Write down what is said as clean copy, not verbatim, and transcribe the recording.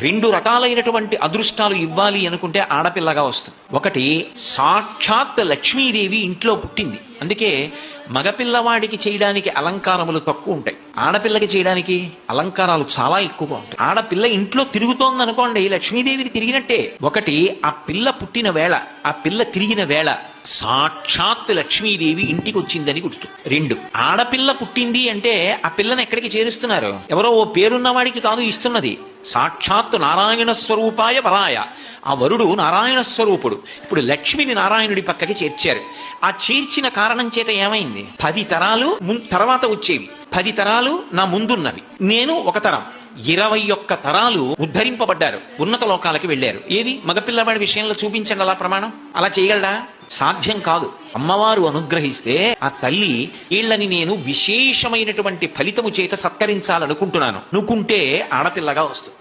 రెండు రకాలైనటువంటి అదృష్టాలు ఇవ్వాలి అనుకుంటే ఆడపిల్లగా వస్తుంది. ఒకటి, సాక్షాత్ లక్ష్మీదేవి ఇంట్లో పుట్టింది, అందుకే మగపిల్లవాడికి చేయడానికి అలంకారములు తక్కువ ఉంటాయి, ఆడపిల్లకి చేయడానికి అలంకారాలు చాలా ఎక్కువగా ఉంటాయి. ఆడపిల్ల ఇంట్లో తిరుగుతోంది అనుకోండి, లక్ష్మీదేవిది తిరిగినట్టే. ఒకటి, ఆ పిల్ల పుట్టిన వేళ, ఆ పిల్ల తిరిగిన వేళ సాక్షాత్ లక్ష్మీదేవి ఇంటికి వచ్చిందని గుర్తు. రెండు, ఆడపిల్ల పుట్టింది అంటే ఆ పిల్లని ఎక్కడికి చేరుస్తున్నారు? ఎవరో ఓ పేరున్నవాడికి కాదు ఇస్తున్నది, సాక్షాత్ నారాయణ స్వరూపాయ వరాయ. ఆ వరుడు నారాయణ స్వరూపుడు. ఇప్పుడు లక్ష్మిని నారాయణుడి పక్కకి చేర్చారు. ఆ చేర్చిన కారణం చేత ఏమైంది? 10 తరాలు తర్వాత వచ్చేవి, 10 తరాలు నా ముందున్నవి, నేను ఒక తరం, 21 తరాలు ఉద్ధరింపబడ్డారు, ఉన్నత లోకాలకి వెళ్ళారు. ఏది మగపిల్లవాడి విషయంలో చూపించండి అలా ప్రమాణం. అలా చేయగలడా? సాధ్యం కాదు. అమ్మవారు అనుగ్రహిస్తే ఆ తల్లి వీళ్ళని నేను విశేషమైనటువంటి ఫలితము చేత సత్కరించాలనుకుంటున్నాను అనుకుంటే ఆడపిల్లగా వస్తుంది.